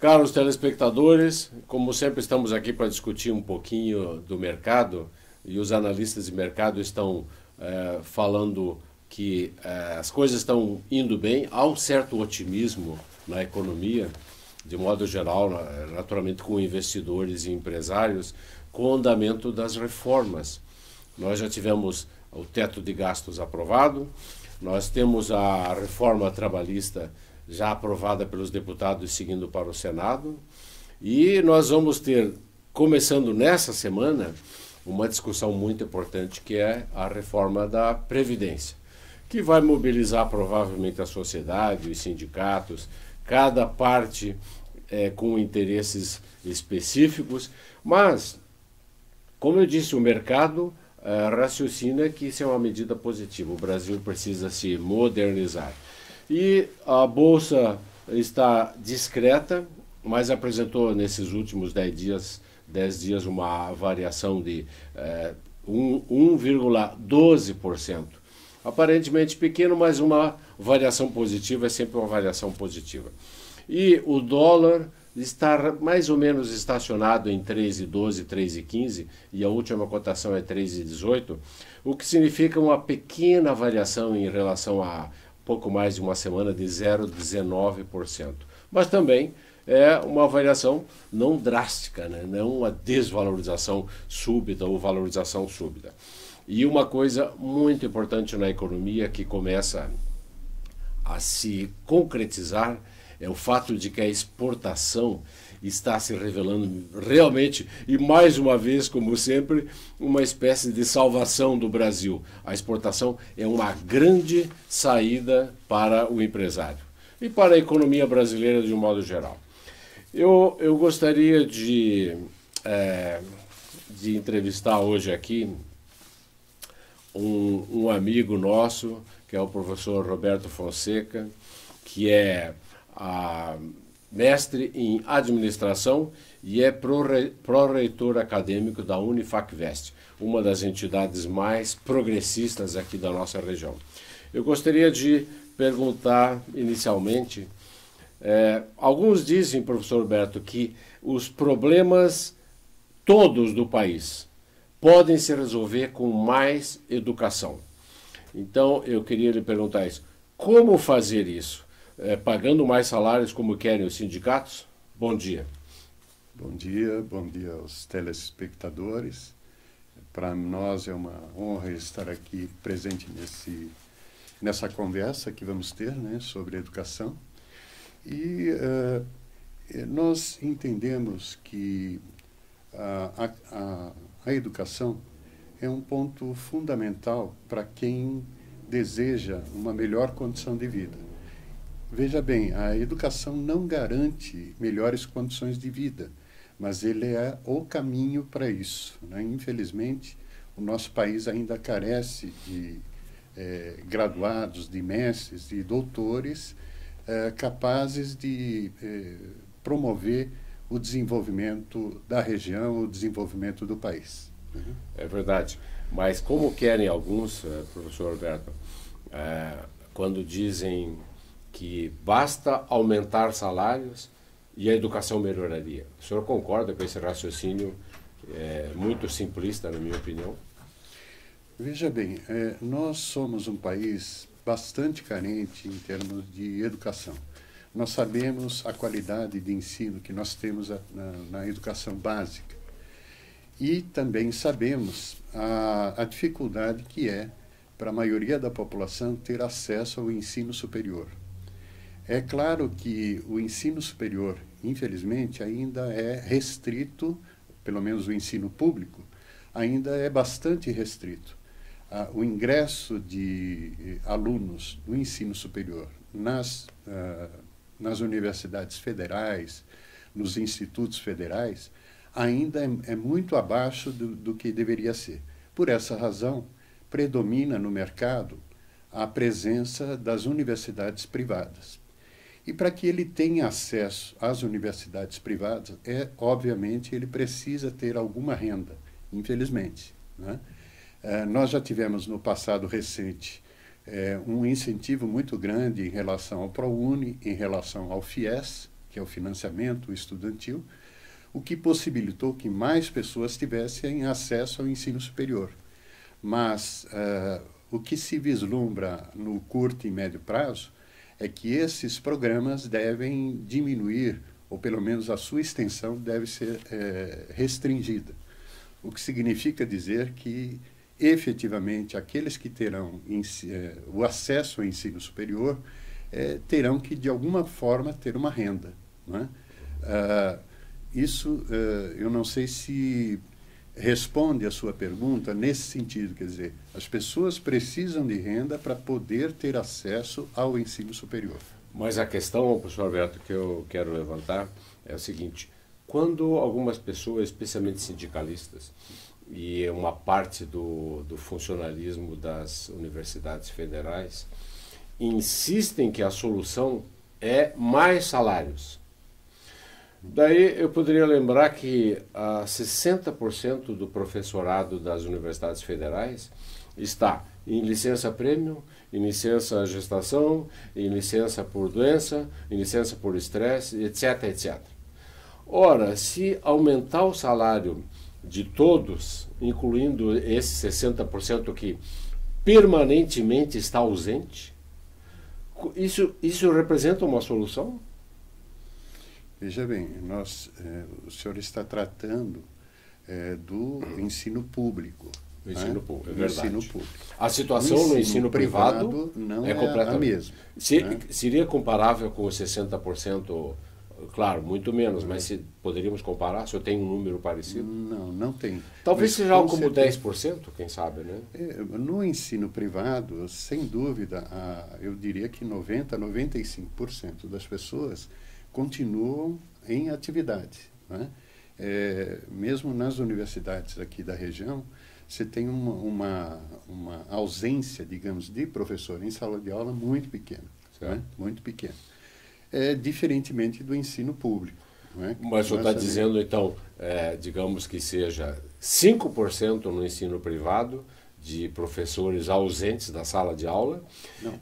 Caros telespectadores, como sempre estamos aqui para discutir um pouquinho do mercado e os analistas de mercado estão falando que as coisas estão indo bem, há um certo otimismo na economia, de modo geral, naturalmente com investidores e empresários, com o andamento das reformas. Nós já tivemos o teto de gastos aprovado, nós temos a reforma trabalhista já aprovada pelos deputados e seguindo para o Senado, e nós vamos ter, começando nessa semana, uma discussão muito importante que é a reforma da Previdência, que vai mobilizar provavelmente a sociedade, os sindicatos, cada parte com interesses específicos, mas, como eu disse, o mercado raciocina que isso é uma medida positiva. O Brasil precisa se modernizar. E a Bolsa está discreta, mas apresentou nesses últimos 10 dias uma variação de 1,12%. Aparentemente pequeno, mas uma variação positiva é sempre uma variação positiva. E o dólar está mais ou menos estacionado em 3,12, 3,15 e a última cotação é 3,18, o que significa uma pequena variação em relação a pouco mais de uma semana de 0,19%. Mas também é uma variação não drástica, né? Não uma desvalorização súbita ou valorização súbita. E uma coisa muito importante na economia que começa a se concretizar é o fato de que a exportação está se revelando realmente, e mais uma vez, como sempre, uma espécie de salvação do Brasil. A exportação é uma grande saída para o empresário e para a economia brasileira de um modo geral. Eu gostaria de entrevistar hoje aqui um amigo nosso, que é o professor Roberto Fonseca, que é mestre em administração e é pró-reitor acadêmico da Unifacvest, uma das entidades mais progressistas aqui da nossa região. Eu gostaria de perguntar inicialmente, alguns dizem, professor Roberto, que os problemas todos do país podem se resolver com mais educação. Então eu queria lhe perguntar isso, como fazer isso? Pagando mais salários como querem os sindicatos? Bom dia. Bom dia aos telespectadores. Para nós é uma honra estar aqui presente nessa conversa que vamos ter, né, sobre educação. E nós entendemos que a educação é um ponto fundamental para quem deseja uma melhor condição de vida. Veja bem, a educação não garante melhores condições de vida, mas ele é o caminho para isso, né? Infelizmente, o nosso país ainda carece de graduados, de mestres, de doutores capazes de promover o desenvolvimento da região, o desenvolvimento do país. É verdade, mas como querem alguns, professor Alberto, quando dizem que basta aumentar salários e a educação melhoraria. O senhor concorda com esse raciocínio muito simplista, na minha opinião? Veja bem, nós somos um país bastante carente em termos de educação. Nós sabemos a qualidade de ensino que nós temos na educação básica e também sabemos a dificuldade que é para a maioria da população ter acesso ao ensino superior. É claro que o ensino superior, infelizmente, ainda é restrito, pelo menos o ensino público, ainda é bastante restrito. O ingresso de alunos no ensino superior nas universidades federais, nos institutos federais, ainda é muito abaixo do que deveria ser. Por essa razão, predomina no mercado a presença das universidades privadas. E para que ele tenha acesso às universidades privadas, obviamente, ele precisa ter alguma renda, infelizmente, né? Nós já tivemos no passado recente um incentivo muito grande em relação ao ProUni, em relação ao FIES, que é o financiamento estudantil, o que possibilitou que mais pessoas tivessem acesso ao ensino superior. Mas o que se vislumbra no curto e médio prazo é que esses programas devem diminuir, ou pelo menos a sua extensão deve ser restringida. O que significa dizer que, efetivamente, aqueles que terão o acesso ao ensino superior terão que, de alguma forma, ter uma renda, não é? Isso, eu não sei se responde à sua pergunta nesse sentido, quer dizer, as pessoas precisam de renda para poder ter acesso ao ensino superior. Mas a questão, professor Alberto, que eu quero levantar é o seguinte: quando algumas pessoas, especialmente sindicalistas, e uma parte do funcionalismo das universidades federais, insistem que a solução é mais salários. Daí eu poderia lembrar que 60% do professorado das universidades federais está em licença prêmio, em licença gestação, em licença por doença, em licença por estresse, etc, etc. Ora, se aumentar o salário de todos, incluindo esse 60% que permanentemente está ausente, isso representa uma solução? Veja bem, o senhor está tratando do ensino público. O ensino público, é verdade. Ensino público. A situação no ensino privado não é completamente a mesma. Seria comparável com os 60%? Claro, muito menos, mas poderíamos comparar? Se eu tenho um número parecido? Não tem. Talvez seja algo como 10%, quem sabe, né? No ensino privado, sem dúvida, eu diria que 95% das pessoas continuam em atividade, né? Mesmo nas universidades aqui da região, você tem uma ausência, digamos, de professor em sala de aula muito pequena, né? Muito pequena. Diferentemente do ensino público. Não é? Mas o senhor está dizendo, então, digamos que seja 5% no ensino privado de professores ausentes da sala de aula? Não.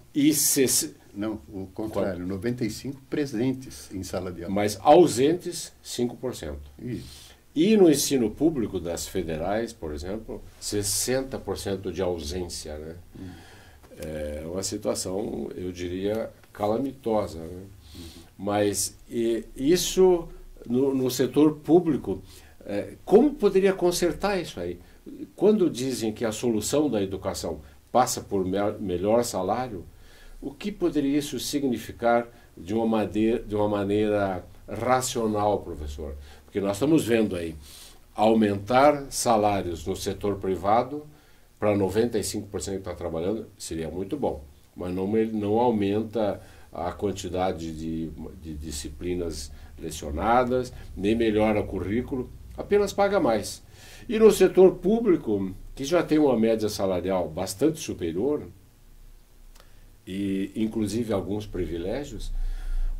Não, o contrário, 95% presentes em sala de aula. Mas ausentes, 5%. Isso. E no ensino público das federais, por exemplo, 60% de ausência, né? É uma situação, eu diria, calamitosa, né? Mas isso, no setor público, como poderia consertar isso aí? Quando dizem que a solução da educação passa por melhor salário, o que poderia isso significar de uma maneira racional, professor? Porque nós estamos vendo aí aumentar salários no setor privado para 95% que está trabalhando, seria muito bom, mas não aumenta a quantidade de disciplinas lecionadas, nem melhora o currículo, apenas paga mais. E no setor público, que já tem uma média salarial bastante superior, e inclusive alguns privilégios,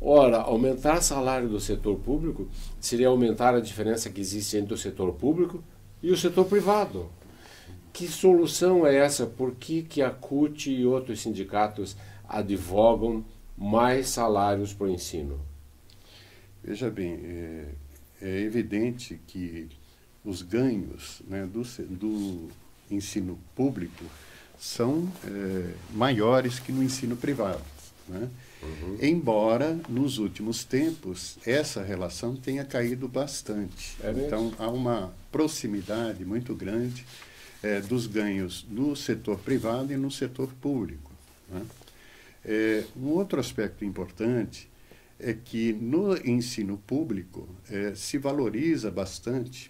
ora, aumentar o salário do setor público seria aumentar a diferença que existe entre o setor público e o setor privado. Que solução é essa? Por que a CUT e outros sindicatos advogam mais salários para o ensino? Veja bem, é evidente que os ganhos, né, do ensino público são maiores que no ensino privado, né? Embora, nos últimos tempos, essa relação tenha caído bastante. Então, há uma proximidade muito grande dos ganhos no setor privado e no setor público, né? Um outro aspecto importante é que no ensino público se valoriza bastante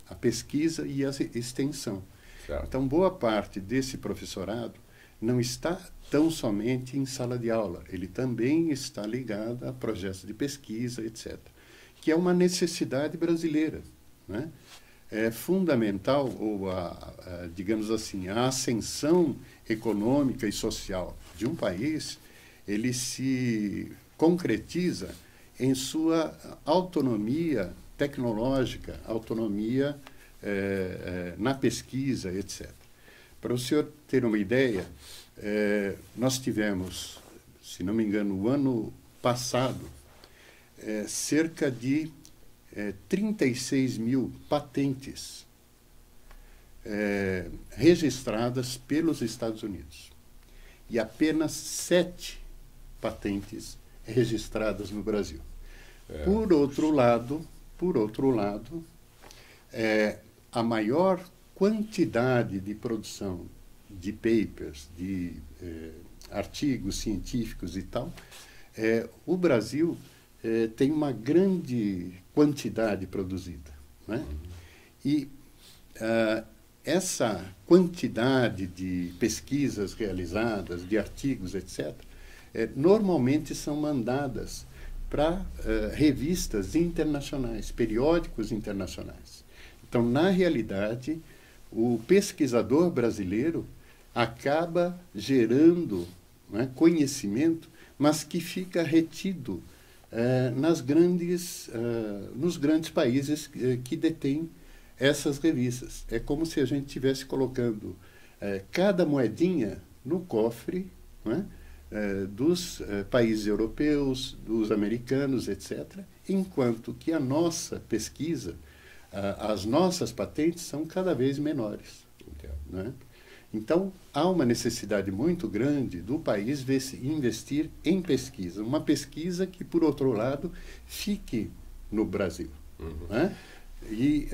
a pesquisa e a extensão. Certo. Então, boa parte desse professorado não está tão somente em sala de aula, ele também está ligado a projetos de pesquisa, etc., que é uma necessidade brasileira, né? É fundamental, digamos assim, a ascensão econômica e social de um país, ele se concretiza em sua autonomia tecnológica, autonomia na pesquisa, etc. Para o senhor ter uma ideia, nós tivemos, se não me engano, o ano passado, cerca de 36 mil patentes registradas pelos Estados Unidos e apenas 7 patentes registradas no Brasil. Por outro lado, a maior quantidade de produção de papers, de artigos científicos e tal, o Brasil tem uma grande quantidade produzida, né? E essa quantidade de pesquisas realizadas, de artigos, etc., normalmente são mandadas para revistas internacionais, periódicos internacionais. Então, na realidade, o pesquisador brasileiro acaba gerando, né, conhecimento, mas que fica retido nos grandes países que detêm essas revistas. É como se a gente estivesse colocando cada moedinha no cofre, né, dos países europeus, dos americanos, etc., enquanto que a nossa pesquisa, as nossas patentes são cada vez menores. Né? Então, há uma necessidade muito grande do país investir em pesquisa. Uma pesquisa que, por outro lado, fique no Brasil. Né? E,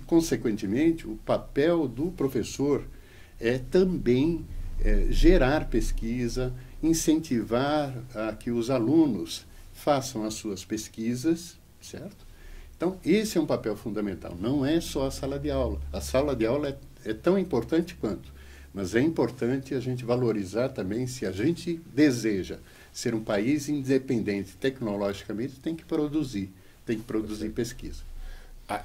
consequentemente, o papel do professor é também gerar pesquisa, incentivar a que os alunos façam as suas pesquisas, certo? Então, esse é um papel fundamental. Não é só a sala de aula. A sala de aula é tão importante quanto, mas é importante a gente valorizar também, se a gente deseja ser um país independente tecnologicamente, tem que produzir pesquisa.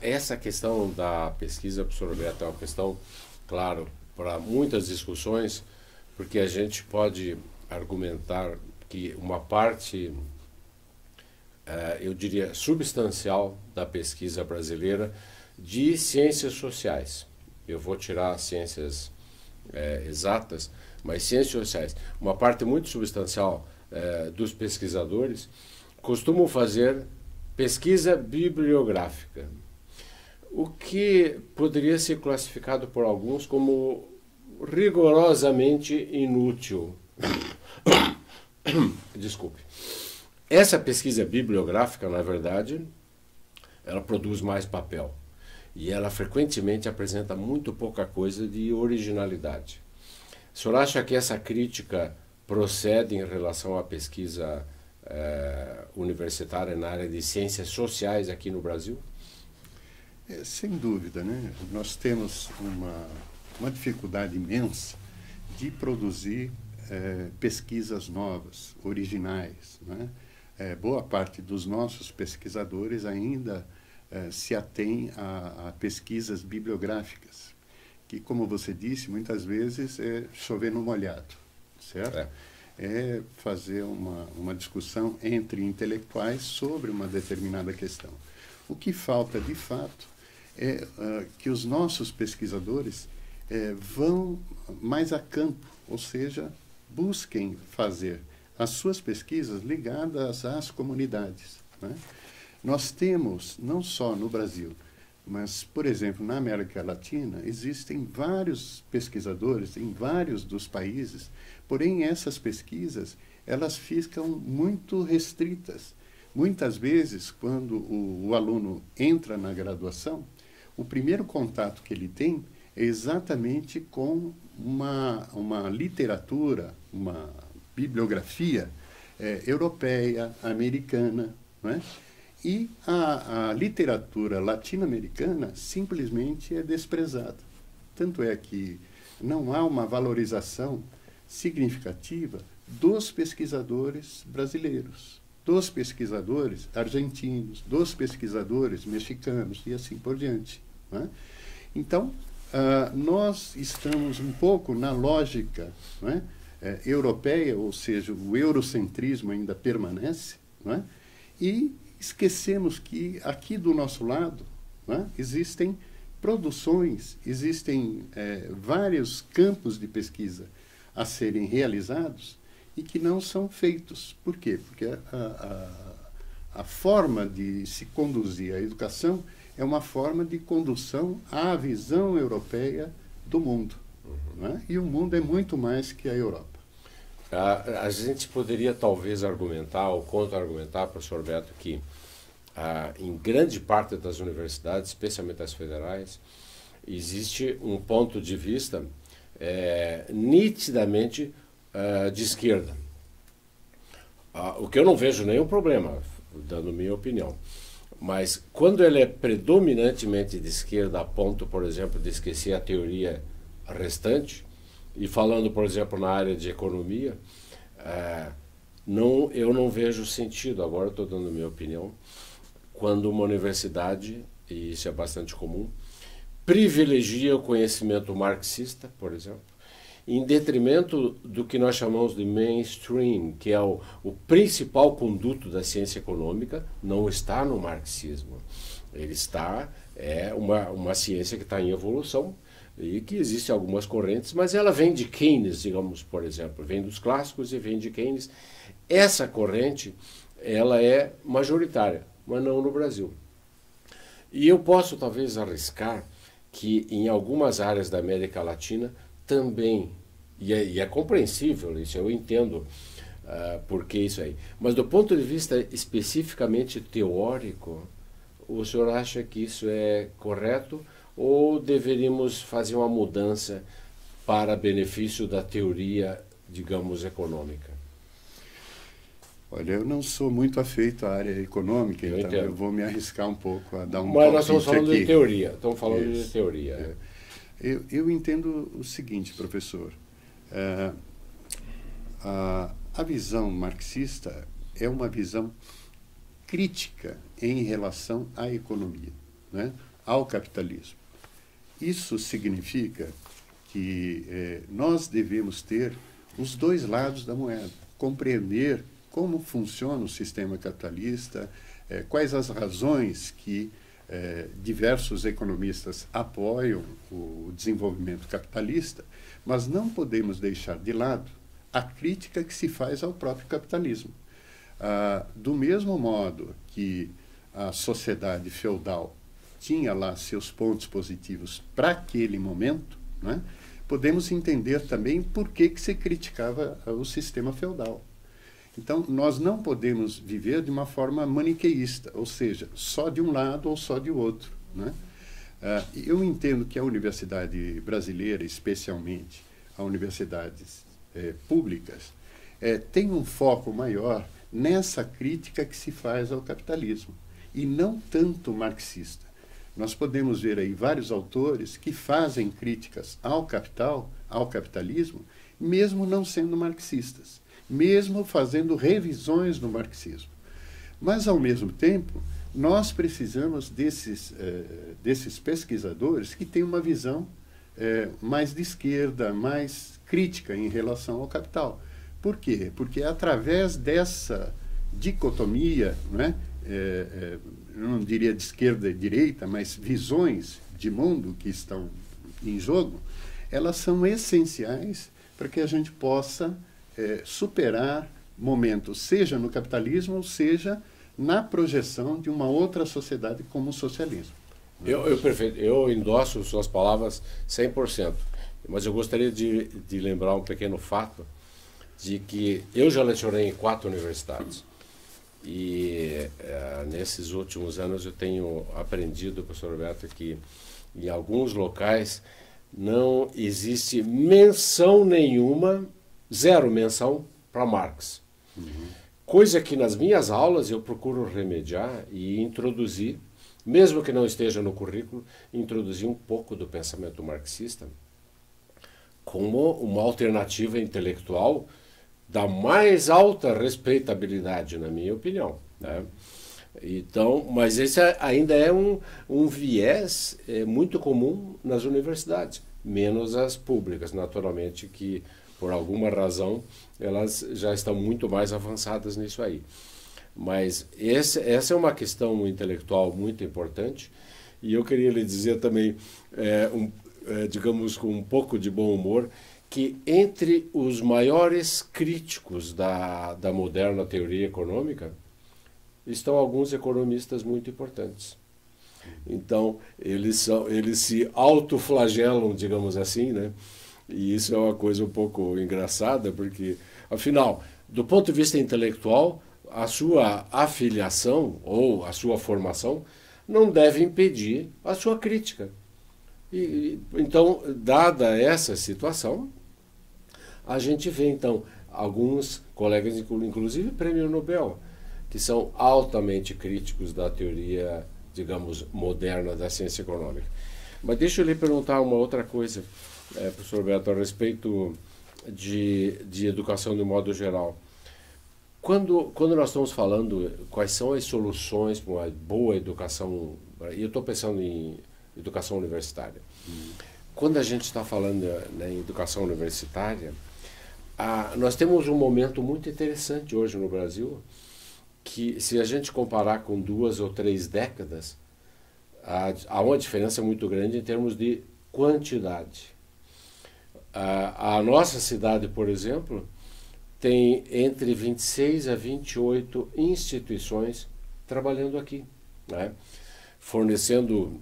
Essa questão da pesquisa, professor Roberto, é uma questão, claro, para muitas discussões, porque a gente pode argumentar que uma parte, eu diria, substancial da pesquisa brasileira de ciências sociais. Eu vou tirar ciências exatas, mas ciências sociais. Uma parte muito substancial dos pesquisadores costumam fazer pesquisa bibliográfica, o que poderia ser classificado por alguns como rigorosamente inútil. Desculpe. Essa pesquisa bibliográfica, na verdade, ela produz mais papel. E ela frequentemente apresenta muito pouca coisa de originalidade. O senhor acha que essa crítica procede em relação à pesquisa universitária na área de ciências sociais aqui no Brasil? Sem dúvida, né? Nós temos uma dificuldade imensa de produzir pesquisas novas, originais, né? Boa parte dos nossos pesquisadores ainda se atém a pesquisas bibliográficas, que, como você disse, muitas vezes é chover no molhado, certo? É fazer uma discussão entre intelectuais sobre uma determinada questão. O que falta, de fato, é que os nossos pesquisadores vão mais a campo, ou seja, busquem fazer as suas pesquisas ligadas às comunidades, né? Nós temos, não só no Brasil, mas, por exemplo, na América Latina, existem vários pesquisadores em vários dos países, porém essas pesquisas, elas ficam muito restritas. Muitas vezes, quando o aluno entra na graduação, o primeiro contato que ele tem é exatamente com uma literatura, uma bibliografia europeia, americana, né? E a literatura latino-americana simplesmente é desprezada. Tanto é que não há uma valorização significativa dos pesquisadores brasileiros, dos pesquisadores argentinos, dos pesquisadores mexicanos e assim por diante, né? Então, nós estamos um pouco na lógica, né, europeia, ou seja, o eurocentrismo ainda permanece, né? E esquecemos que aqui do nosso lado, né, existem produções, existem vários campos de pesquisa a serem realizados e que não são feitos. Por quê? Porque a forma de se conduzir a educação é uma forma de condução à visão europeia do mundo. Né? E o mundo é muito mais que a Europa. A gente poderia talvez argumentar ou contra-argumentar, professor Beto, que em grande parte das universidades, especialmente as federais, existe um ponto de vista nitidamente de esquerda. O que eu não vejo nenhum problema, dando minha opinião. Mas quando ele é predominantemente de esquerda, a ponto, por exemplo, de esquecer a teoria restante, e falando, por exemplo, na área de economia, eu não vejo sentido, agora estou dando minha opinião, quando uma universidade, e isso é bastante comum, privilegia o conhecimento marxista, por exemplo, em detrimento do que nós chamamos de mainstream, que é o principal conduto da ciência econômica, não está no marxismo. Ele está, uma ciência que está em evolução e que existem algumas correntes, mas ela vem de Keynes, digamos, por exemplo, vem dos clássicos e vem de Keynes. Essa corrente, ela é majoritária, mas não no Brasil. E eu posso talvez arriscar que em algumas áreas da América Latina também, e é compreensível isso, eu entendo por que isso aí, mas do ponto de vista especificamente teórico, o senhor acha que isso é correto ou deveríamos fazer uma mudança para benefício da teoria, digamos, econômica? Olha, eu não sou muito afeito à área econômica, então eu vou me arriscar um pouco a dar um Mas nós estamos falando aqui. de teoria, estamos falando de teoria. Eu entendo o seguinte, professor, a visão marxista é uma visão crítica em relação à economia, né, ao capitalismo. Isso significa que nós devemos ter os dois lados da moeda, compreender como funciona o sistema capitalista, quais as razões que diversos economistas apoiam o desenvolvimento capitalista, mas não podemos deixar de lado a crítica que se faz ao próprio capitalismo. Do mesmo modo que a sociedade feudal tinha lá seus pontos positivos para aquele momento, né, podemos entender também por que se criticava o sistema feudal. Então, nós não podemos viver de uma forma maniqueísta, ou seja, só de um lado ou só de outro, né? Eu entendo que a universidade brasileira, especialmente as universidades públicas, tem um foco maior nessa crítica que se faz ao capitalismo, e não tanto marxista. Nós podemos ver aí vários autores que fazem críticas ao capital, ao capitalismo, mesmo não sendo marxistas, mesmo fazendo revisões no marxismo. Mas, ao mesmo tempo, nós precisamos desses pesquisadores que têm uma visão mais de esquerda, mais crítica em relação ao capital. Por quê? Porque é através dessa dicotomia, né, eu não diria de esquerda e direita, mas visões de mundo que estão em jogo, elas são essenciais para que a gente possa superar momentos, seja no capitalismo, ou seja na projeção de uma outra sociedade como o socialismo. Perfeito. Eu endosso suas palavras 100%, mas eu gostaria de lembrar um pequeno fato de que eu já lecionei em 4 universidades e nesses últimos anos eu tenho aprendido, professor Roberto, que em alguns locais não existe menção nenhuma, zero menção para Marx. Coisa que nas minhas aulas eu procuro remediar e introduzir, mesmo que não esteja no currículo, introduzir um pouco do pensamento marxista como uma alternativa intelectual da mais alta respeitabilidade, na minha opinião, né? Então, mas esse ainda é um viés muito comum nas universidades, menos as públicas, naturalmente, que por alguma razão elas já estão muito mais avançadas nisso aí. Mas essa é uma questão intelectual muito importante, e eu queria lhe dizer também, digamos com um pouco de bom humor, que entre os maiores críticos da moderna teoria econômica, estão alguns economistas muito importantes. Então, eles se autoflagelam, digamos assim, né? E isso é uma coisa um pouco engraçada, porque, afinal, do ponto de vista intelectual, a sua afiliação ou a sua formação não deve impedir a sua crítica. Então, dada essa situação, a gente vê, então, alguns colegas, inclusive prêmio Nobel, que são altamente críticos da teoria, digamos, moderna da ciência econômica. Mas deixa eu lhe perguntar uma outra coisa, professor Roberto, a respeito de educação de modo geral. Quando nós estamos falando quais são as soluções para uma boa educação, e eu estou pensando em educação universitária. Quando a gente está falando, né, em educação universitária, nós temos um momento muito interessante hoje no Brasil, que se a gente comparar com 2 ou 3 décadas, há uma diferença muito grande em termos de quantidade. A nossa cidade, por exemplo, tem entre 26 a 28 instituições trabalhando aqui, né? Fornecendo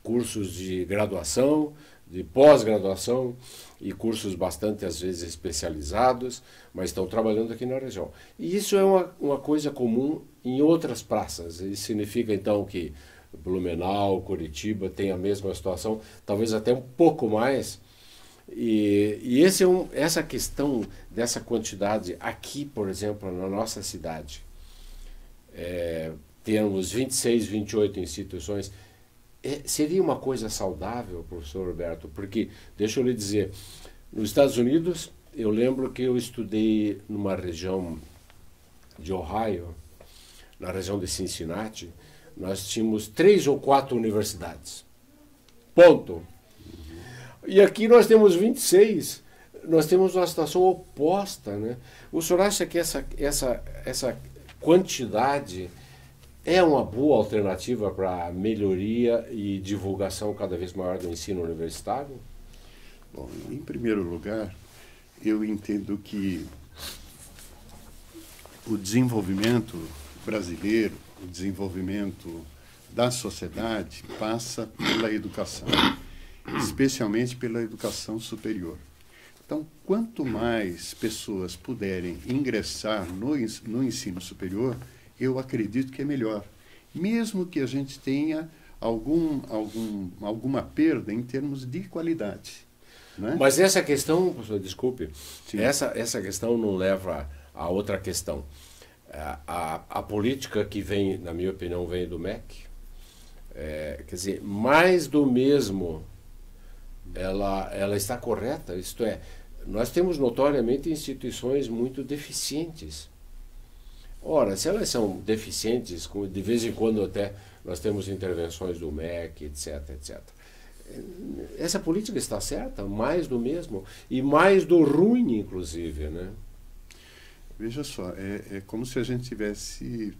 cursos de graduação, de pós-graduação e cursos bastante, às vezes, especializados, mas estão trabalhando aqui na região. E isso é uma coisa comum em outras praças. Isso significa, então, que Blumenau, Curitiba tem a mesma situação, talvez até um pouco mais. E essa questão dessa quantidade aqui, por exemplo, na nossa cidade, temos 26, 28 instituições, seria uma coisa saudável, professor Roberto? Porque, deixa eu lhe dizer, nos Estados Unidos, eu lembro que eu estudei numa região de Ohio, na região de Cincinnati, nós tínhamos 3 ou 4 universidades. Ponto. E aqui nós temos 26, nós temos uma situação oposta, né? O senhor acha que essa quantidade é uma boa alternativa para a melhoria e divulgação cada vez maior do ensino universitário? Bom, em primeiro lugar, eu entendo que o desenvolvimento brasileiro, o desenvolvimento da sociedade passa pela educação, especialmente pela educação superior. Então, quanto mais pessoas puderem ingressar no ensino superior, eu acredito que é melhor, mesmo que a gente tenha alguma perda em termos de qualidade. Né? Mas essa questão, professor, desculpe, essa questão não leva a outra questão. A política que vem, na minha opinião, vem do MEC, quer dizer, mais do mesmo, ela está correta, isto é, nós temos notoriamente instituições muito deficientes. Ora, se elas são deficientes, de vez em quando até nós temos intervenções do MEC, etc, etc. Essa política está certa? Mais do mesmo? E mais do ruim, inclusive, né? Veja só, é como se a gente estivesse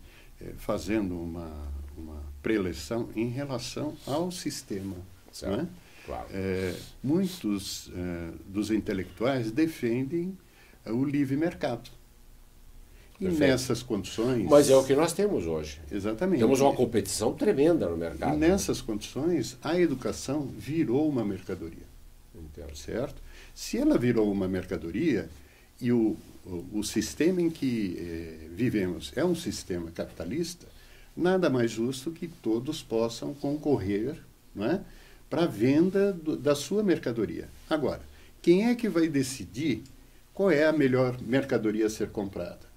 fazendo uma preleção em relação ao sistema. Certo. Né? Claro. Muitos dos intelectuais defendem o livre mercado. E nessas condições... Mas é o que nós temos hoje. Exatamente. Temos uma competição tremenda no mercado. E nessas condições, a educação virou uma mercadoria. Entendo. Certo? Se ela virou uma mercadoria e o sistema em que vivemos é um sistema capitalista, nada mais justo que todos possam concorrer, não é, para a venda da sua mercadoria. Agora, quem é que vai decidir qual é a melhor mercadoria a ser comprada?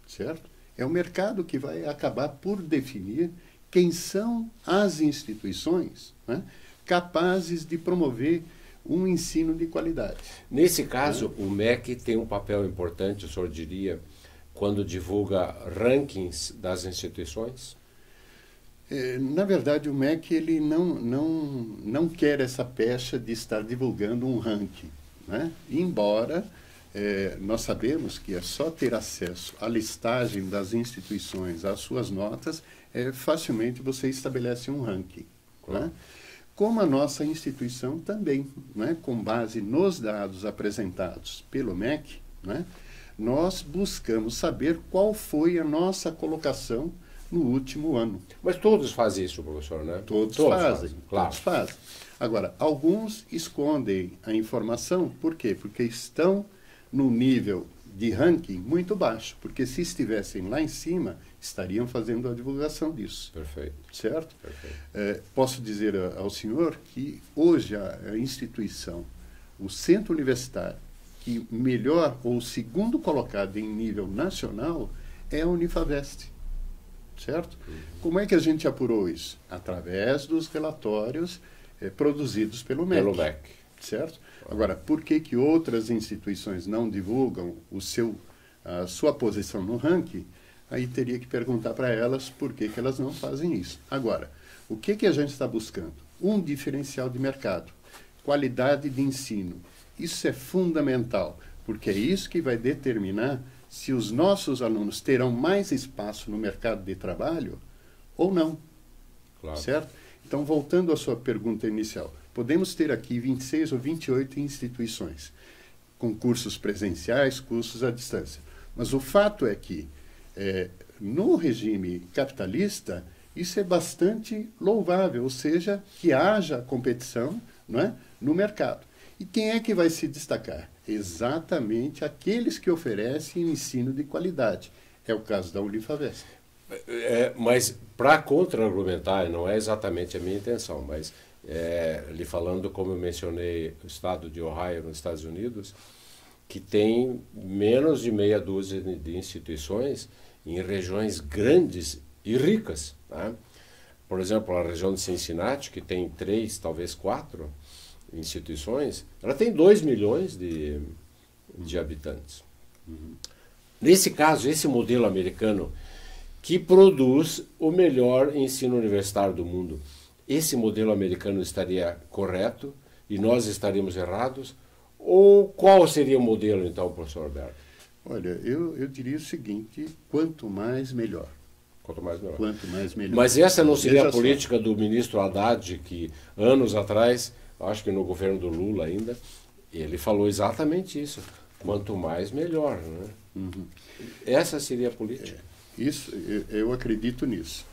Certo? É o mercado que vai acabar por definir quem são as instituições, né, capazes de promover um ensino de qualidade. Nesse caso, o MEC tem um papel importante, o senhor diria, quando divulga rankings das instituições? Na verdade, o MEC ele não quer essa pecha de estar divulgando um ranking, né? Embora nós sabemos que é só ter acesso à listagem das instituições, às suas notas, facilmente você estabelece um ranking. Claro. Né? Como a nossa instituição também, né? Com base nos dados apresentados pelo MEC, né? nós buscamos saber qual foi a nossa colocação no último ano. Mas todos fazem isso, professor, né? Todos fazem, claro. todos fazem. Agora, alguns escondem a informação, por quê? Porque estão no nível de ranking muito baixo, porque se estivessem lá em cima, estariam fazendo a divulgação disso. Perfeito. Certo? Perfeito. Posso dizer ao senhor que hoje a instituição, o centro universitário, que melhor ou segundo colocado em nível nacional é a Unifavest. Certo? Como é que a gente apurou isso? Através dos relatórios produzidos pelo MEC. Pelo MEC. Certo? Agora, por que outras instituições não divulgam a sua posição no ranking? Aí teria que perguntar para elas por que elas não fazem isso. Agora, o que a gente está buscando? Um diferencial de mercado, qualidade de ensino. Isso é fundamental, porque é isso que vai determinar se os nossos alunos terão mais espaço no mercado de trabalho ou não. Claro. Certo? Então, voltando à sua pergunta inicial, podemos ter aqui 26 ou 28 instituições, com cursos presenciais, cursos à distância. Mas o fato é que, no regime capitalista, isso é bastante louvável, ou seja, que haja competição, não é, no mercado. E quem é que vai se destacar? Exatamente aqueles que oferecem ensino de qualidade. É o caso da Unifavest. Mas para contra-argumentar, não é exatamente a minha intenção, mas lhe falando, como eu mencionei, o estado de Ohio, nos Estados Unidos, que tem menos de meia dúzia de instituições em regiões grandes e ricas. Tá? Por exemplo, a região de Cincinnati, que tem 3, talvez 4 instituições, ela tem 2 milhões de habitantes. Nesse caso, esse modelo americano que produz o melhor ensino universitário do mundo, esse modelo americano estaria correto e nós estaríamos errados? Ou qual seria o modelo, então, professor Alberto? Olha, eu diria o seguinte, quanto mais, melhor. Quanto mais melhor. Quanto mais, melhor. Mas essa não seria a política do ministro Haddad, que anos atrás, acho que no governo do Lula ainda, ele falou exatamente isso. Quanto mais, melhor. Né? Uhum. Essa seria a política. Isso, eu acredito nisso.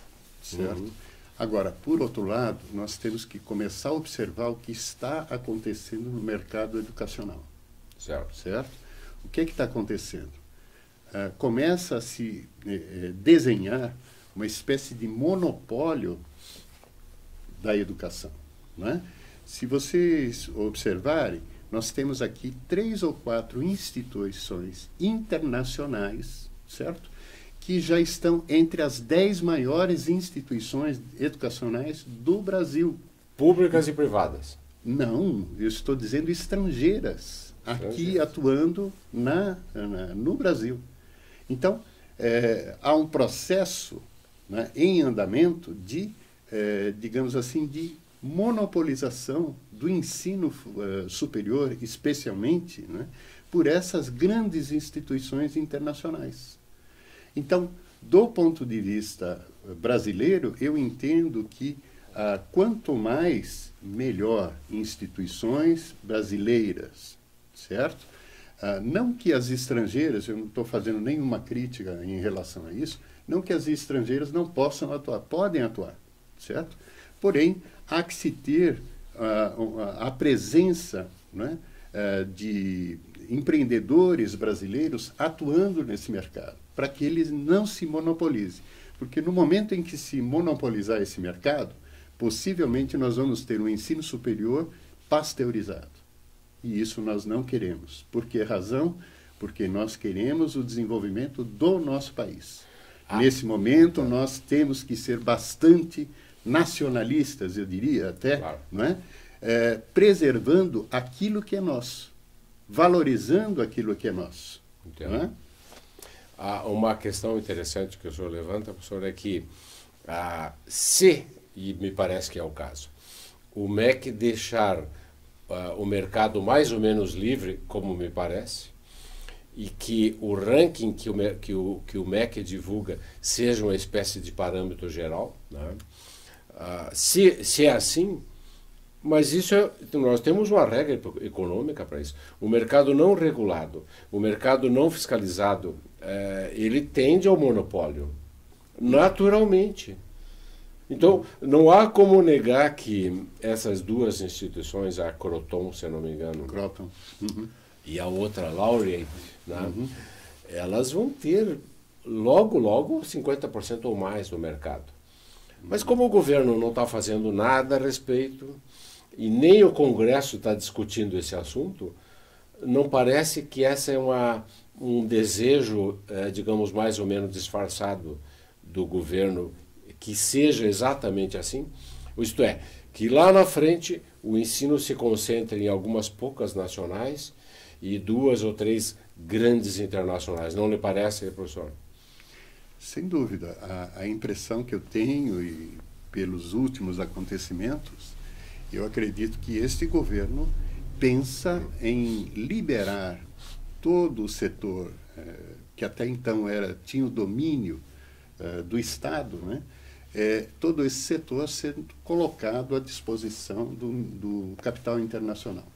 Certo? Uhum. Agora, por outro lado, nós temos que começar a observar o que está acontecendo no mercado educacional. Certo. Certo? O que está acontecendo? Começa a se desenhar uma espécie de monopólio da educação. Não é? Se vocês observarem, nós temos aqui 3 ou 4 instituições internacionais, certo? Que já estão entre as 10 maiores instituições educacionais do Brasil. Públicas e privadas? Não, eu estou dizendo estrangeiras, aqui atuando no Brasil. Então, há um processo, né, em andamento de, digamos assim, de monopolização do ensino superior, especialmente, né, por essas grandes instituições internacionais. Então, do ponto de vista brasileiro, eu entendo que quanto mais, melhor instituições brasileiras, certo? Não que as estrangeiras, eu não estou fazendo nenhuma crítica em relação a isso, não que as estrangeiras não possam atuar, podem atuar, certo? Porém, há que se ter a presença, né, de empreendedores brasileiros atuando nesse mercado, para que eles não se monopolizem. Porque no momento em que se monopolizar esse mercado, possivelmente nós vamos ter um ensino superior pasteurizado. E isso nós não queremos. Por que razão? Porque nós queremos o desenvolvimento do nosso país. Nesse momento, nós temos que ser bastante nacionalistas, eu diria até, claro, não é? Preservando aquilo que é nosso, valorizando aquilo que é nosso. Não é? Uma questão interessante que o senhor levanta, professor, é que se, e me parece que é o caso, o MEC deixar o mercado mais ou menos livre, como me parece, e que o ranking que o MEC divulga seja uma espécie de parâmetro geral, né? Se é assim, Mas isso nós temos uma regra econômica para isso. O mercado não regulado, o mercado não fiscalizado, ele tende ao monopólio, naturalmente. Então, não há como negar que essas duas instituições, a Croton, se eu não me engano, Croton. E a outra, Laureate, né? Elas vão ter logo 50% ou mais do mercado. Mas como o governo não está fazendo nada a respeito, e nem o Congresso está discutindo esse assunto, não parece que essa é um desejo, digamos, mais ou menos disfarçado do governo, que seja exatamente assim. Isto é, que lá na frente o ensino se concentre em algumas poucas nacionais e 2 ou 3 grandes internacionais. Não lhe parece, professor? Sem dúvida. A impressão que eu tenho, e pelos últimos acontecimentos, eu acredito que este governo pensa em liberar todo o setor que até então tinha o domínio do Estado, né? Todo esse setor sendo colocado à disposição do capital internacional.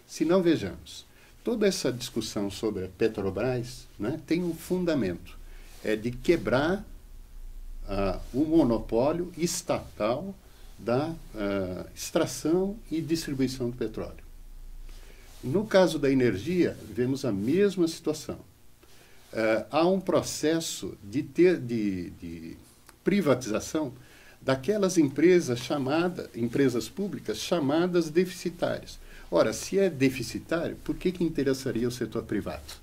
Se não, vejamos, toda essa discussão sobre a Petrobras, né, tem um fundamento, de quebrar o monopólio estatal da extração e distribuição do petróleo. No caso da energia, vemos a mesma situação. Há um processo de privatização daquelas empresas públicas chamadas deficitárias. Ora, se é deficitário, por que interessaria o setor privado?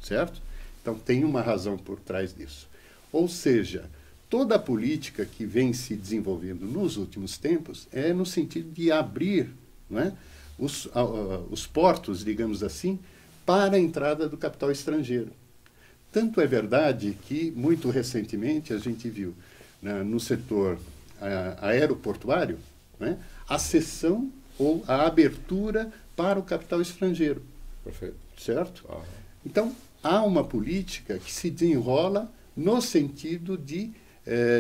Certo? Então, tem uma razão por trás disso. Ou seja, toda a política que vem se desenvolvendo nos últimos tempos é no sentido de abrir, não é, os portos, digamos assim, para a entrada do capital estrangeiro. Tanto é verdade que, muito recentemente, a gente viu, né, no setor aeroportuário, né, a cessão ou a abertura para o capital estrangeiro. Perfeito. Certo? Então, há uma política que se desenrola no sentido de,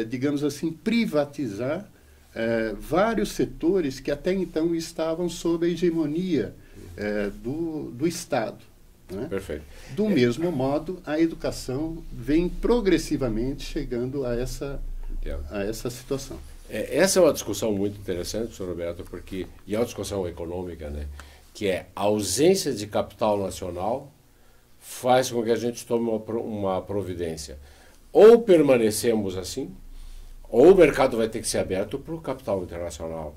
digamos assim, privatizar vários setores que até então estavam sob a hegemonia do Estado. Né? Perfeito. Do mesmo modo, a educação vem progressivamente chegando a essa situação. Essa é uma discussão muito interessante, professor Roberto, porque, e é uma discussão econômica, né, que é a ausência de capital nacional faz com que a gente tome uma providência. Ou permanecemos assim, ou o mercado vai ter que ser aberto para o capital internacional,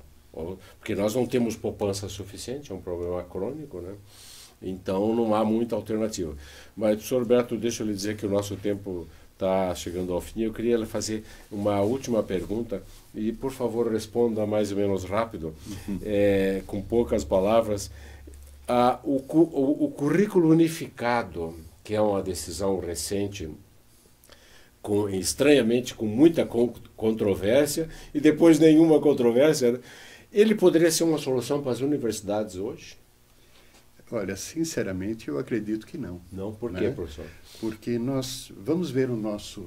porque nós não temos poupança suficiente, é um problema crônico, né? Então não há muita alternativa. Mas, professor Roberto, deixa eu lhe dizer que o nosso tempo está chegando ao fim. Eu queria lhe fazer uma última pergunta e, por favor, responda mais ou menos rápido, com poucas palavras. O currículo unificado, que é uma decisão recente, estranhamente com muita controvérsia e depois nenhuma controvérsia, ele poderia ser uma solução para as universidades hoje? Olha, sinceramente, eu acredito que não. Não? Por quê, professor? Porque nós vamos ver o nosso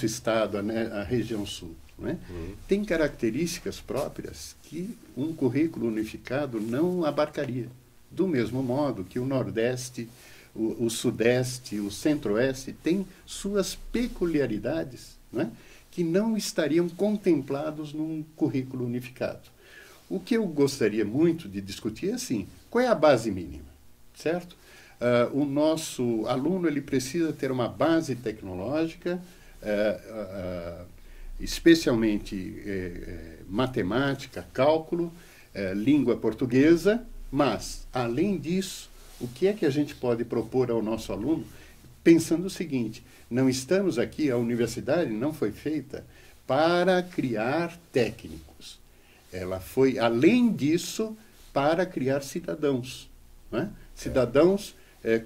estado, né, a região sul. Né? Tem características próprias que um currículo unificado não abarcaria. Do mesmo modo que o Nordeste, o Sudeste, o Centro-Oeste têm suas peculiaridades, né, que não estariam contemplados num currículo unificado. O que eu gostaria muito de discutir é assim, qual é a base mínima, certo? O nosso aluno ele precisa ter uma base tecnológica, especialmente matemática, cálculo, língua portuguesa, mas, além disso, o que é que a gente pode propor ao nosso aluno? Pensando o seguinte, não estamos aqui, a universidade não foi feita para criar técnicos. Ela foi, além disso, para criar cidadãos. Né? Cidadãos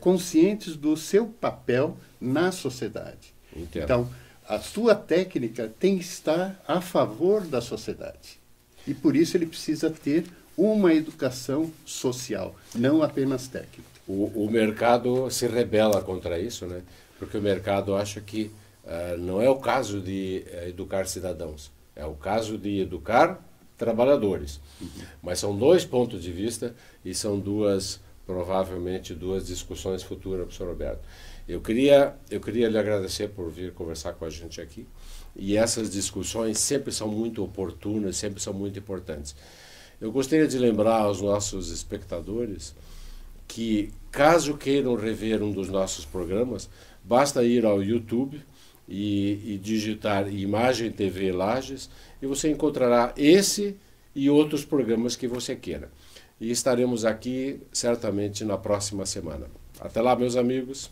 conscientes do seu papel na sociedade. Entendo. Então, a sua técnica tem que estar a favor da sociedade. E, por isso, ele precisa ter uma educação social, não apenas técnica. O mercado se rebela contra isso, né? Porque o mercado acha que não é o caso de educar cidadãos, é o caso de educar trabalhadores. Mas são dois pontos de vista e são provavelmente duas discussões futuras, professor Roberto. Eu queria lhe agradecer por vir conversar com a gente aqui. E essas discussões sempre são muito oportunas, sempre são muito importantes. Eu gostaria de lembrar aos nossos espectadores que, caso queiram rever um dos nossos programas, basta ir ao YouTube e digitar Imagem TV Lages e você encontrará esse e outros programas que você queira. E estaremos aqui certamente na próxima semana. Até lá, meus amigos.